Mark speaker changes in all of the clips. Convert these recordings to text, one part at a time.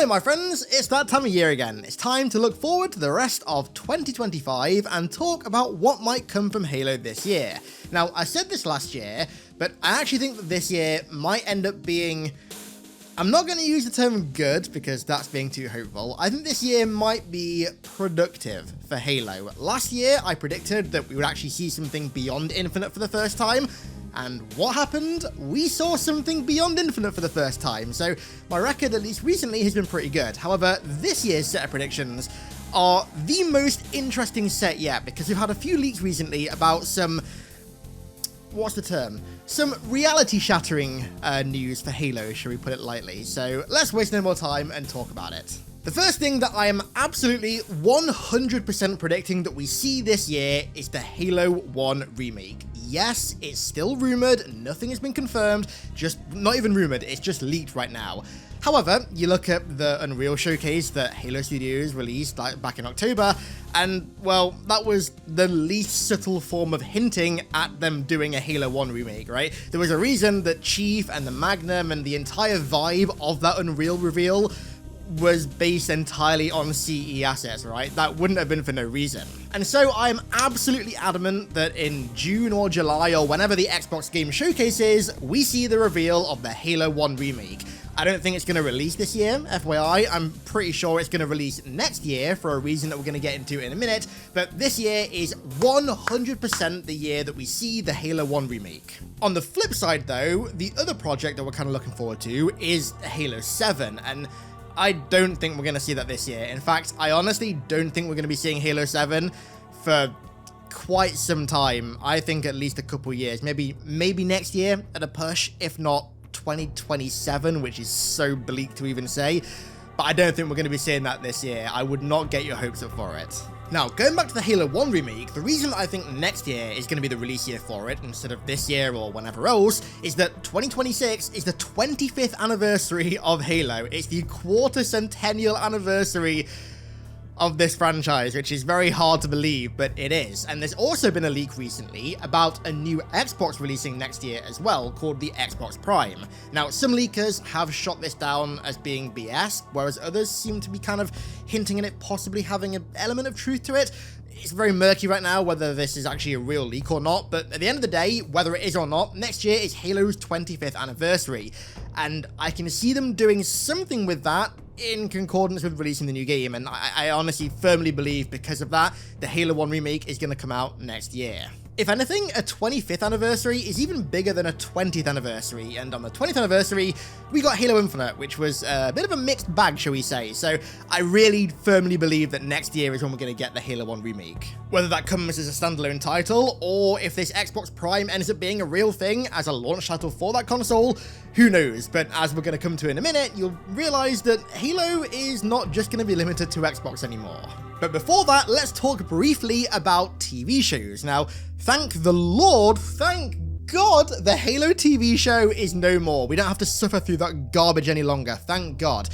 Speaker 1: Hello my friends, it's that time of year again. It's time to look forward to the rest of 2025 and talk about what might come from Halo this year. Now, I said this last year, but I actually think that this year might end up being... I'm not going to use the term good because that's being too hopeful. I think this year might be productive for Halo. Last year, I predicted that we would actually see something beyond Infinite for the first time. And what happened? We saw something beyond Infinite for the first time, so my record, at least recently, has been pretty good. However, this year's set of predictions are the most interesting set yet, because we've had a few leaks recently about some... what's the term? Some reality-shattering news for Halo, shall we put it lightly. So let's waste no more time and talk about it. The first thing that I am absolutely 100% predicting that we see this year is the Halo 1 remake. Yes, it's still rumored, nothing has been confirmed, just not even rumored, it's just leaked right now. However, you look at the Unreal showcase that Halo Studios released back in October, and, well, that was the least subtle form of hinting at them doing a Halo 1 remake, right? There was a reason that Chief and the Magnum and the entire vibe of that Unreal reveal was based entirely on CE assets, right? That wouldn't have been for no reason. And so I'm absolutely adamant that in June or July or whenever the Xbox Game Showcase is, we see the reveal of the Halo 1 remake. I don't think it's going to release this year, FYI. I'm pretty sure it's going to release next year for a reason that we're going to get into in a minute, but this year is 100% the year that we see the Halo 1 remake. On the flip side though, the other project that we're kind of looking forward to is Halo 7, and I don't think we're going to see that this year. In fact, I honestly don't think we're going to be seeing Halo 7 for quite some time. I think at least a couple years, maybe next year at a push, if not 2027, which is so bleak to even say. But I don't think we're going to be seeing that this year. I would not get your hopes up for it. Now, going back to the Halo 1 remake, the reason I think next year is going to be the release year for it, instead of this year or whenever else, is that 2026 is the 25th anniversary of Halo. It's the quarter-centennial anniversary of this franchise, which is very hard to believe, but it is. And there's also been a leak recently about a new Xbox releasing next year as well, called the Xbox Prime. Now, some leakers have shot this down as being BS, whereas others seem to be kind of hinting at it possibly having an element of truth to it. It's very murky right now whether this is actually a real leak or not, but at the end of the day, whether it is or not, next year is Halo's 25th anniversary. And I can see them doing something with that in concordance with releasing the new game, and I honestly firmly believe because of that, the Halo 1 remake is going to come out next year. If anything, a 25th anniversary is even bigger than a 20th anniversary, and on the 20th anniversary, we got Halo Infinite, which was a bit of a mixed bag, shall we say, so I really firmly believe that next year is when we're going to get the Halo 1 remake. Whether that comes as a standalone title, or if this Xbox Prime ends up being a real thing as a launch title for that console, who knows, but as we're going to come to in a minute, you'll realize that Halo is not just going to be limited to Xbox anymore. But before that, let's talk briefly about TV shows. Now, thank the Lord, thank God, the Halo TV show is no more. We don't have to suffer through that garbage any longer, thank God.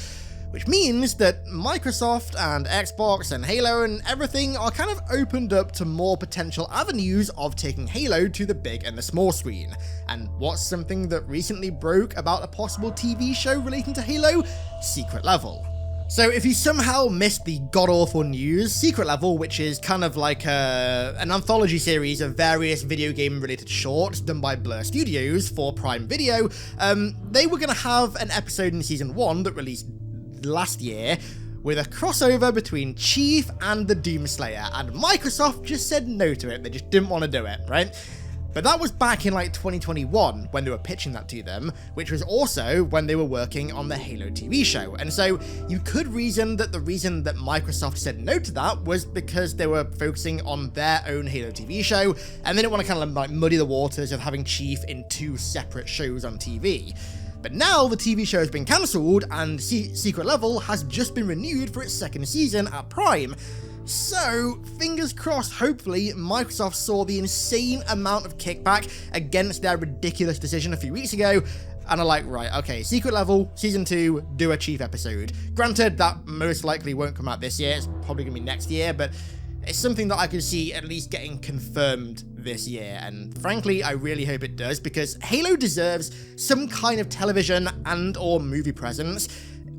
Speaker 1: Which means that Microsoft and Xbox and Halo and everything are kind of opened up to more potential avenues of taking Halo to the big and the small screen. And what's something that recently broke about a possible TV show relating to Halo? Secret Level. So if you somehow missed the god-awful news, Secret Level, which is kind of like an anthology series of various video game-related shorts done by Blur Studios for Prime Video, they were going to have an episode in Season 1 that released last year with a crossover between Chief and the Doomslayer, and Microsoft just said no to it. They just didn't want to do it, right? But that was back in like 2021 when they were pitching that to them, which was also when they were working on the Halo TV show. And so you could reason that the reason that Microsoft said no to that was because they were focusing on their own Halo TV show, and they didn't want to kind of like muddy the waters of having Chief in two separate shows on TV. But now the TV show has been cancelled and Secret Level has just been renewed for its second season at Prime. So, fingers crossed, hopefully, Microsoft saw the insane amount of kickback against their ridiculous decision a few weeks ago, and are like, right, okay, Secret Level, Season 2, do a Chief episode. Granted, that most likely won't come out this year, it's probably going to be next year, but it's something that I can see at least getting confirmed this year, and frankly, I really hope it does, because Halo deserves some kind of television and or movie presence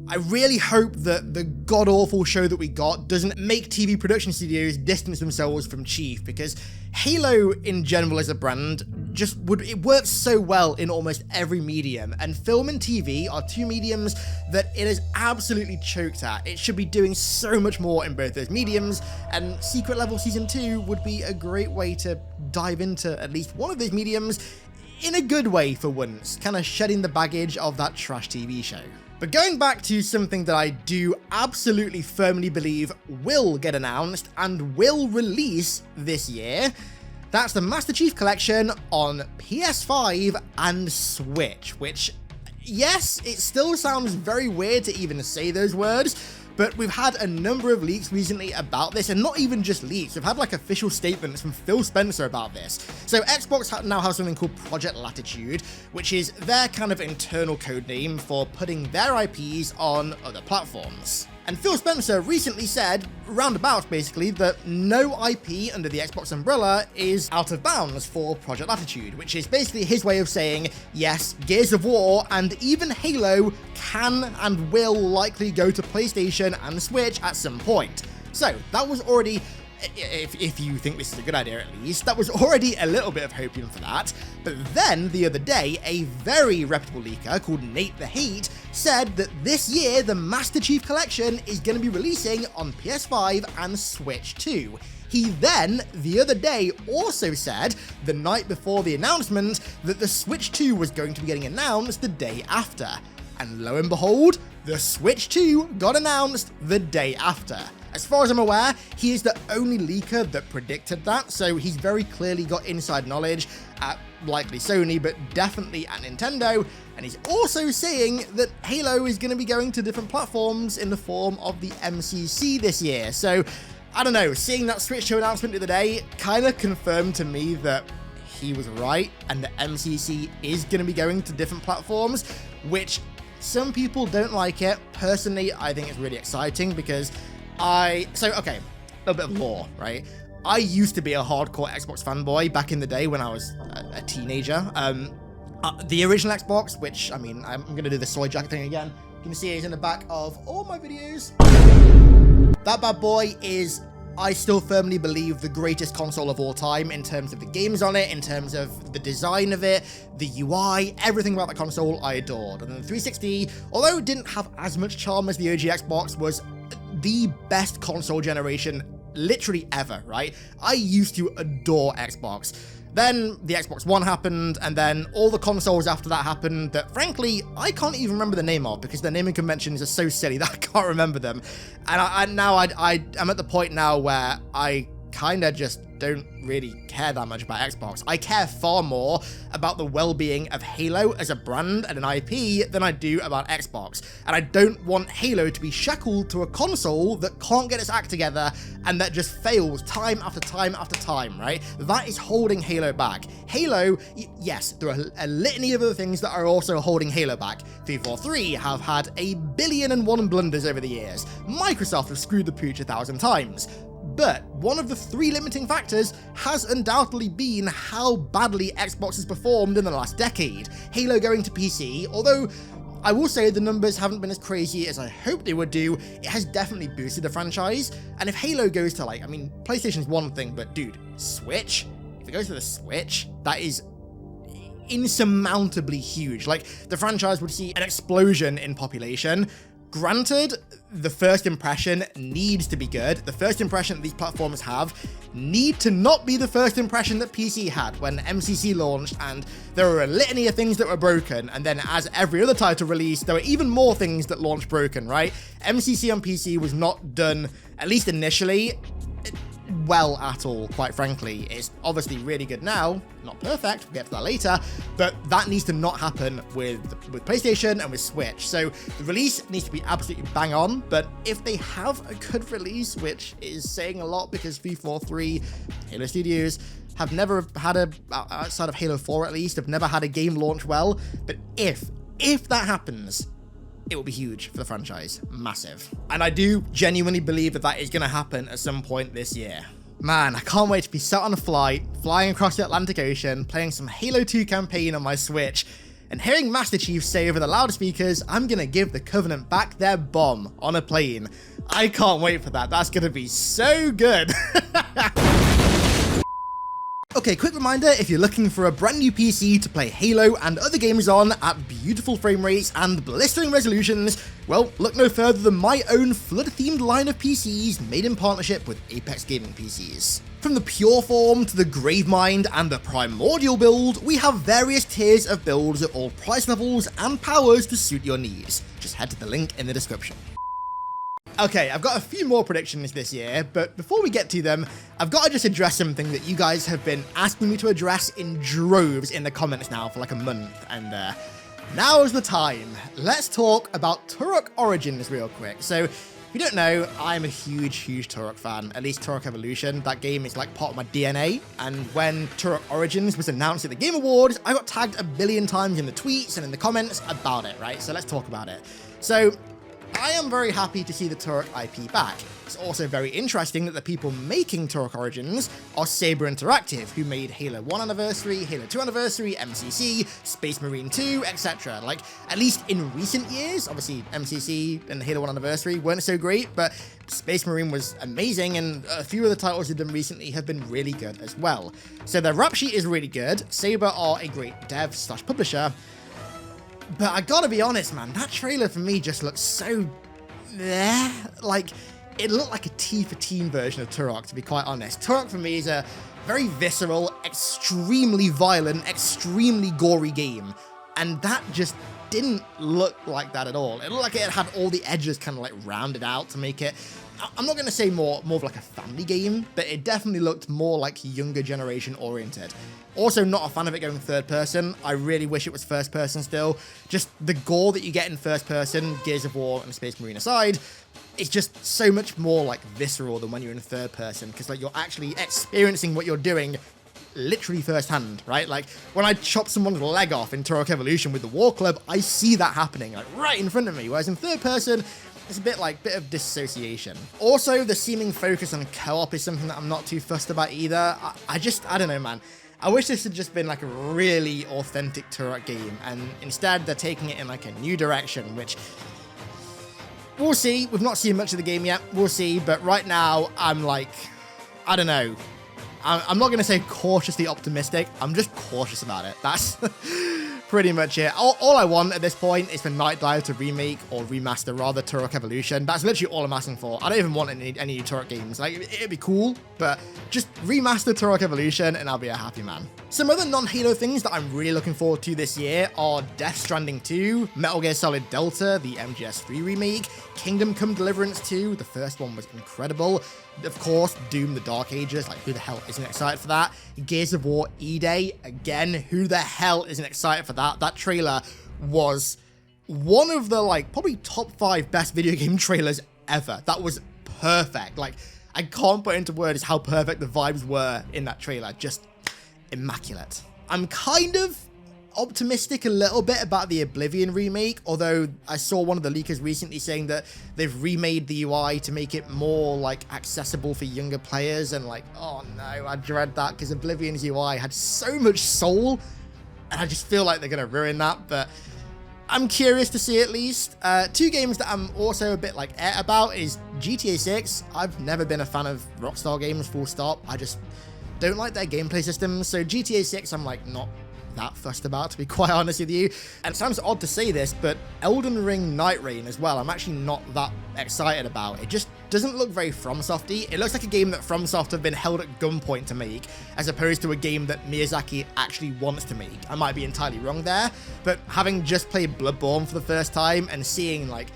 Speaker 1: I really hope that the god-awful show that we got doesn't make TV production studios distance themselves from Chief, because Halo in general as a brand it works so well in almost every medium, and film and TV are two mediums that it is absolutely choked at. It should be doing so much more in both those mediums, and Secret Level Season 2 would be a great way to dive into at least one of those mediums in a good way for once, kind of shedding the baggage of that trash TV show. But going back to something that I do absolutely firmly believe will get announced and will release this year, that's the Master Chief Collection on PS5 and Switch, which, yes, it still sounds very weird to even say those words, but we've had a number of leaks recently about this, and not even just leaks, we've had like official statements from Phil Spencer about this. So Xbox now has something called Project Latitude, which is their kind of internal code name for putting their IPs on other platforms. And Phil Spencer recently said, roundabout basically, that no IP under the Xbox umbrella is out of bounds for Project Latitude, which is basically his way of saying, yes, Gears of War and even Halo can and will likely go to PlayStation and Switch at some point. So that was already, if you think this is a good idea at least, that was already a little bit of hopium for that. But then the other day, a very reputable leaker called Nate the Heat said that this year the Master Chief Collection is going to be releasing on PS5 and Switch too. He then, the other day, also said, the night before the announcement, that the Switch 2 was going to be getting announced the day after. And lo and behold, the Switch 2 got announced the day after. As far as I'm aware, he is the only leaker that predicted that, so he's very clearly got inside knowledge at likely Sony, but definitely at Nintendo, and he's also saying that Halo is going to be going to different platforms in the form of the MCC this year. So, I don't know, seeing that Switch 2 announcement the other day kind of confirmed to me that he was right, and the MCC is going to be going to different platforms, which some people don't like it. Personally, I think it's really exciting because okay, a little bit of lore, right? I used to be a hardcore Xbox fanboy back in the day when I was a teenager. The original Xbox, which, I mean, I'm going to do the soy jacket thing again. You can see it's in the back of all my videos. That bad boy is, I still firmly believe, the greatest console of all time in terms of the games on it, in terms of the design of it, the UI, everything about the console I adored. And then the 360, although it didn't have as much charm as the OG Xbox, was the best console generation literally ever, right? I used to adore Xbox. Then the Xbox One happened, and then all the consoles after that happened that, frankly, I can't even remember the name of because their naming conventions are so silly that I can't remember them. And I'm at the point now where I kind of just don't really care that much about Xbox. I care far more about the well-being of Halo as a brand and an IP than I do about Xbox. And I don't want Halo to be shackled to a console that can't get its act together and that just fails time after time after time, right? That is holding Halo back. Halo, yes, there are a litany of other things that are also holding Halo back. 343 have had 1,000,000,001 blunders over the years. Microsoft have screwed the pooch 1,000 times. But one of the three limiting factors has undoubtedly been how badly Xbox has performed in the last decade. Halo going to PC, although I will say the numbers haven't been as crazy as I hoped they would do, it has definitely boosted the franchise. And if Halo goes to PlayStation's one thing, but dude, Switch? If it goes to the Switch, that is insurmountably huge. Like, the franchise would see an explosion in population. Granted, the first impression needs to be good. The first impression that these platforms have need to not be the first impression that PC had when MCC launched, and there were a litany of things that were broken, and then as every other title released, there were even more things that launched broken, right? MCC on PC was not done, at least initially, well at all, quite frankly. It's obviously really good now, not perfect, we'll get to that later, but that needs to not happen with PlayStation and with Switch. So the release needs to be absolutely bang on, but if they have a good release, which is saying a lot because 343 Halo Studios have never had outside of Halo 4 at least, have never had a game launch well, but if that happens, it will be huge for the franchise. Massive. And I do genuinely believe that that is going to happen at some point this year. Man, I can't wait to be sat on a flight, flying across the Atlantic Ocean, playing some Halo 2 campaign on my Switch, and hearing Master Chief say over the loudspeakers, "I'm gonna give the Covenant back their bomb" on a plane. I can't wait for that. That's gonna be so good. Okay, quick reminder, if you're looking for a brand new PC to play Halo and other games on at beautiful frame rates and blistering resolutions, well, look no further than my own Flood-themed line of PCs made in partnership with Apex Gaming PCs. From the Pure Form to the Gravemind and the Primordial build, we have various tiers of builds at all price levels and powers to suit your needs. Just head to the link in the description. Okay, I've got a few more predictions this year, but before we get to them, I've got to just address something that you guys have been asking me to address in droves in the comments now for like a month, and now's the time. Let's talk about Turok Origins real quick. So, if you don't know, I'm a huge Turok fan, at least Turok Evolution. That game is like part of my DNA, and when Turok Origins was announced at the Game Awards, I got tagged a billion times in the tweets and in the comments about it, right? So let's talk about it. So, I am very happy to see the Turok IP back. It's also very interesting that the people making Turok Origins are Saber Interactive, who made Halo 1 Anniversary, Halo 2 Anniversary, MCC, Space Marine 2, etc. Like, at least in recent years, obviously MCC and Halo 1 Anniversary weren't so great, but Space Marine was amazing, and a few of the titles they've done recently have been really good as well. So their rap sheet is really good. Saber are a great dev/publisher. But I gotta be honest, man, that trailer for me just looks so like, it looked like a T for teen version of Turok, to be quite honest. Turok for me is a very visceral, extremely violent, extremely gory game, and that just didn't look like that at all. It looked like it had all the edges kind of like rounded out to make it, I'm not going to say more of like a family game, but it definitely looked more like younger generation oriented. Also, not a fan of it going third person. I really wish it was first person still. Just the gore that you get in first person, Gears of War and Space Marine aside, it's just so much more like visceral than when you're in third person, because like you're actually experiencing what you're doing literally firsthand, right? Like when I chop someone's leg off in Turok Evolution with the War Club, I see that happening like right in front of me, whereas in third person, it's a bit of dissociation. Also, the seeming focus on co-op is something that I'm not too fussed about either. I don't know, man. I wish this had just been like a really authentic Turok game, and instead they're taking it in like a new direction, which we'll see. We've not seen much of the game yet. We'll see. But right now, I'm like, I don't know. I'm not going to say cautiously optimistic. I'm just cautious about it. That's pretty much it. All I want at this point is for Night Dive to remake, or remaster rather, Turok Evolution. That's literally all I'm asking for. I don't even want any new Turok games. Like, it'd be cool, but just remaster Turok Evolution and I'll be a happy man. Some other non-Halo things that I'm really looking forward to this year are Death Stranding 2, Metal Gear Solid Delta, the MGS3 remake, Kingdom Come Deliverance 2, the first one was incredible. Of course, Doom the Dark Ages, like who the hell isn't excited for that? Gears of War E-Day, again, who the hell isn't excited for that? That trailer was one of the like probably top 5 best video game trailers ever. That was perfect. Like, I can't put into words how perfect the vibes were in that trailer. Just immaculate. I'm kind of optimistic a little bit about the Oblivion remake, although I saw one of the leakers recently saying that they've remade the UI to make it more like accessible for younger players, and like, oh no, I dread that, because Oblivion's UI had so much soul and I just feel like they're gonna ruin that. But I'm curious to see at least. 2 games that I'm also a bit like about is GTA 6. I've never been a fan of Rockstar games, full stop. I just don't like their gameplay systems, so GTA 6 I'm like not that fussed about, to be quite honest with you. And it sounds odd to say this, but Elden Ring Night Rain as well, I'm actually not that excited about. It just doesn't look very FromSofty. It looks like a game that FromSoft have been held at gunpoint to make, as opposed to a game that Miyazaki actually wants to make. I might be entirely wrong there, but having just played Bloodborne for the first time and seeing like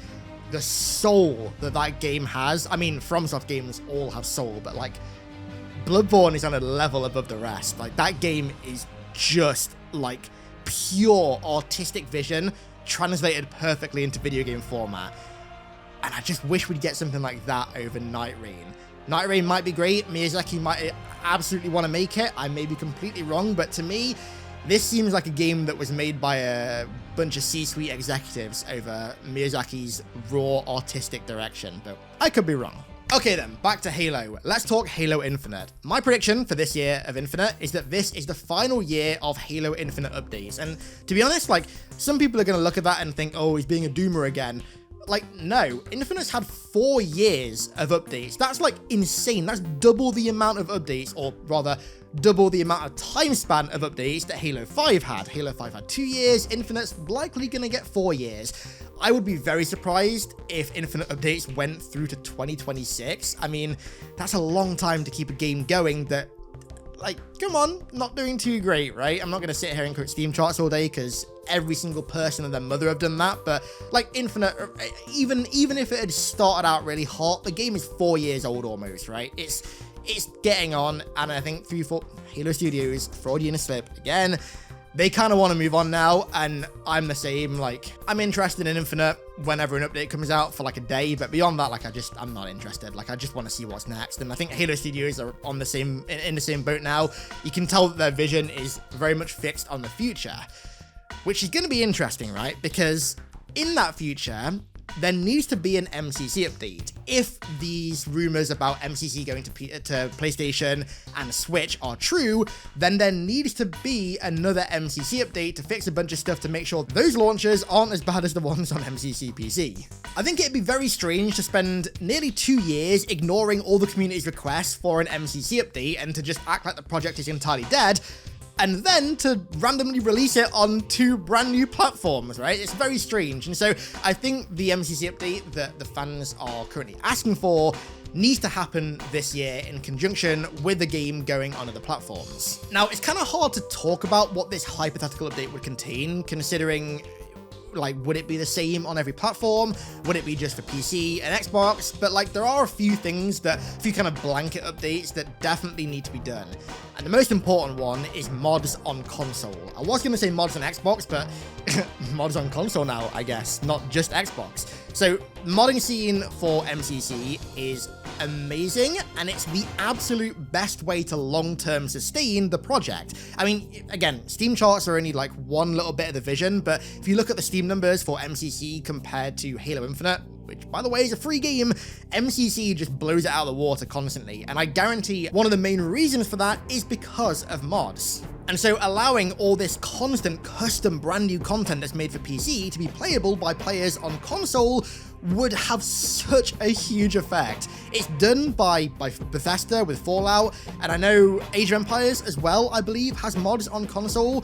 Speaker 1: the soul that that game has, I mean, FromSoft games all have soul, but like Bloodborne is on a level above the rest. Like, that game is just like pure artistic vision translated perfectly into video game format, and I just wish we'd get something like that over Night Rain. Night Rain might be great, Miyazaki might absolutely want to make it, I may be completely wrong, but to me this seems like a game that was made by a bunch of C-suite executives over Miyazaki's raw artistic direction, but I could be wrong. Okay then, back to Halo. Let's talk Halo Infinite. My prediction for this year of Infinite is that this is the final year of Halo Infinite updates. And to be honest, like, some people are going to look at that and think, oh, he's being a doomer again. Like, no, Infinite's had 4 years of updates. That's like insane. That's double the amount of updates, or rather, double the amount of time span of updates that Halo 5 had. Halo 5 had 2 years, Infinite's likely going to get 4 years. I would be very surprised if Infinite updates went through to 2026. I mean, that's a long time to keep a game going that, like, come on, not doing too great, right? I'm not going to sit here and quote Steam charts all day because every single person and their mother have done that, but like Infinite, even if it had started out really hot, the game is 4 years old almost, right? It's getting on, and I think Halo Studios, Freudian slip again, they kind of want to move on now, and I'm the same. Like, I'm interested in Infinite whenever an update comes out for like a day, but beyond that, like, I'm not interested. Like, I just want to see what's next, and I think Halo Studios are in the same boat now. You can tell that their vision is very much fixed on the future, which is going to be interesting, right? Because in that future, there needs to be an MCC update. If these rumors about MCC going to PlayStation and Switch are true, then there needs to be another MCC update to fix a bunch of stuff to make sure those launchers aren't as bad as the ones on MCC PC. I think it'd be very strange to spend nearly 2 years ignoring all the community's requests for an MCC update and to just act like the project is entirely dead, and then to randomly release it on 2 brand new platforms, right? It's very strange. And so I think the MCC update that the fans are currently asking for needs to happen this year in conjunction with the game going on other platforms. Now, it's kind of hard to talk about what this hypothetical update would contain, considering, like, would it be the same on every platform? Would it be just for PC and Xbox? But like, there are a few kind of blanket updates that definitely need to be done. And the most important one is mods on console. I was going to say mods on Xbox, but mods on console now, I guess, not just Xbox. So modding scene for MCC is amazing, and it's the absolute best way to long-term sustain the project. I mean, again, Steam charts are only like one little bit of the vision, but if you look at the Steam numbers for MCC compared to Halo Infinite, which, by the way, is a free game, MCC just blows it out of the water constantly, and I guarantee one of the main reasons for that is because of mods. And so allowing all this constant custom brand new content that's made for PC to be playable by players on console would have such a huge effect. It's done by Bethesda with Fallout, and I know Age of Empires as well, I believe, has mods on console.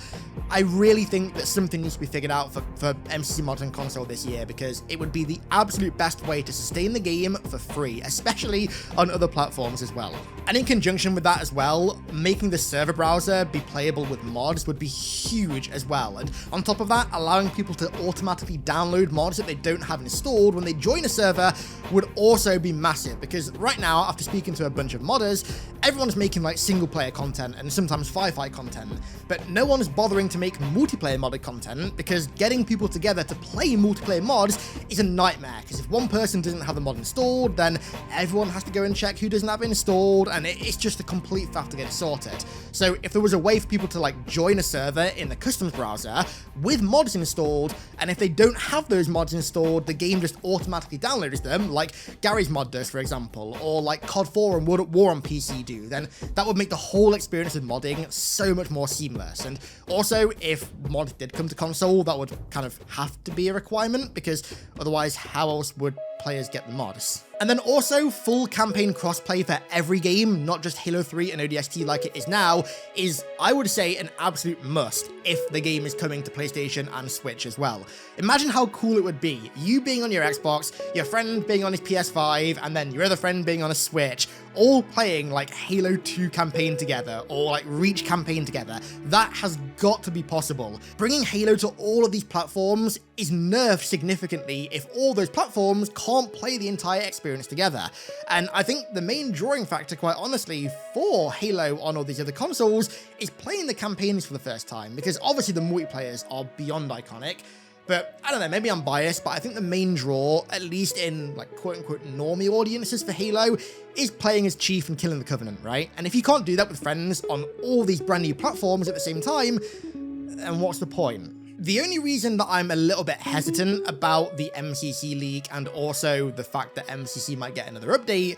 Speaker 1: I really think that something needs to be figured out for MCC mods on console this year, because it would be the absolute best way to sustain the game for free, especially on other platforms as well. And in conjunction with that as well, making the server browser be playable with mods would be huge as well. And on top of that, allowing people to automatically download mods that they don't have installed when they join a server would also be massive, because right now, after speaking to a bunch of modders, everyone's making like single player content and sometimes firefight content, but no one's bothering to make multiplayer modded content, because getting people together to play multiplayer mods is a nightmare, because if one person doesn't have the mod installed, then everyone has to go and check who doesn't have it installed, and it's just a complete faff to get it sorted. So if there was a way for people to like join a server in the customs browser with mods installed, and if they don't have those mods installed, the game just automatically downloads them, like Gary's mod does, for example, or like COD 4 and World at War on PC do, then that would make the whole experience of modding so much more seamless. And also, if mods did come to console, that would kind of have to be a requirement, because otherwise, how else would players get the mods? And then also, full campaign crossplay for every game, not just Halo 3 and ODST like it is now, is, I would say, an absolute must if the game is coming to PlayStation and Switch as well. Imagine how cool it would be, you being on your Xbox, your friend being on his PS5, and then your other friend being on a Switch, all playing like Halo 2 campaign together, or like Reach campaign together. That has got to be possible. Bringing Halo to all of these platforms is nerfed significantly if all those platforms can't play the entire experience together. And I think the main drawing factor, quite honestly, for Halo on all these other consoles is playing the campaigns for the first time, because obviously the multiplayers are beyond iconic. But I don't know, maybe I'm biased, but I think the main draw, at least in like quote-unquote normie audiences for Halo, is playing as Chief and killing the Covenant, right? And if you can't do that with friends on all these brand new platforms at the same time, then what's the point? The only reason that I'm a little bit hesitant about the MCC leak and also the fact that MCC might get another update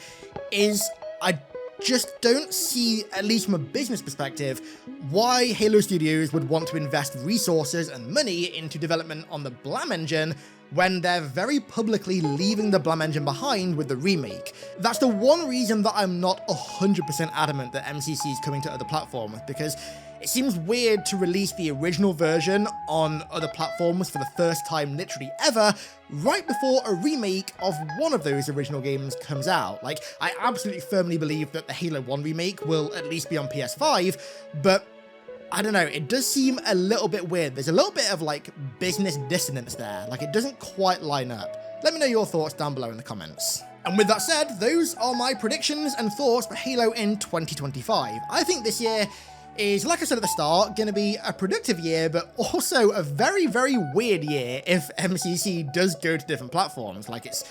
Speaker 1: is I just don't see, at least from a business perspective, why Halo Studios would want to invest resources and money into development on the Blam engine when they're very publicly leaving the Blam engine behind with the remake. That's the one reason that I'm not 100% adamant that MCC is coming to other platforms, because it seems weird to release the original version on other platforms for the first time literally ever, right before a remake of one of those original games comes out. Like, I absolutely firmly believe that the Halo 1 remake will at least be on PS5, but I don't know, it does seem a little bit weird. There's a little bit of like business dissonance there, like it doesn't quite line up. Let me know your thoughts down below in the comments. And with that said, those are my predictions and thoughts for Halo in 2025. I think this year is, like I said at the start, going to be a productive year, but also a very, very weird year if MCC does go to different platforms, like it's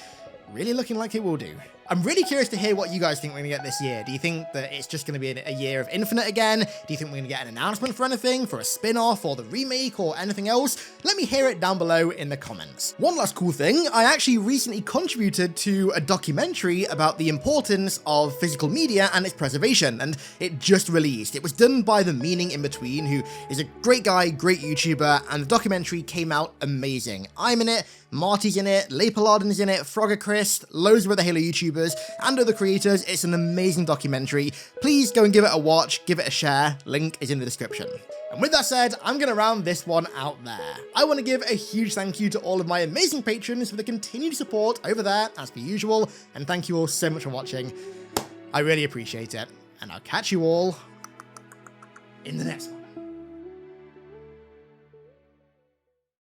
Speaker 1: really looking like it will do. I'm really curious to hear what you guys think we're going to get this year. Do you think that it's just going to be a year of Infinite again? Do you think we're going to get an announcement for anything, for a spin-off or the remake or anything else? Let me hear it down below in the comments. One last cool thing, I actually recently contributed to a documentary about the importance of physical media and its preservation, and it just released. It was done by The Meaning in Between, who is a great guy, great YouTuber, and the documentary came out amazing. I'm in it, Marty's in it, Leopoldin's in it, Frogger Chris, loads of other Halo YouTubers, and other creators. It's an amazing documentary. Please go and give it a watch, give it a share, link is in the description. And with that said, I'm going to round this one out there. I want to give a huge thank you to all of my amazing patrons for the continued support over there, as per usual, and thank you all so much for watching. I really appreciate it, and I'll catch you all in the next one.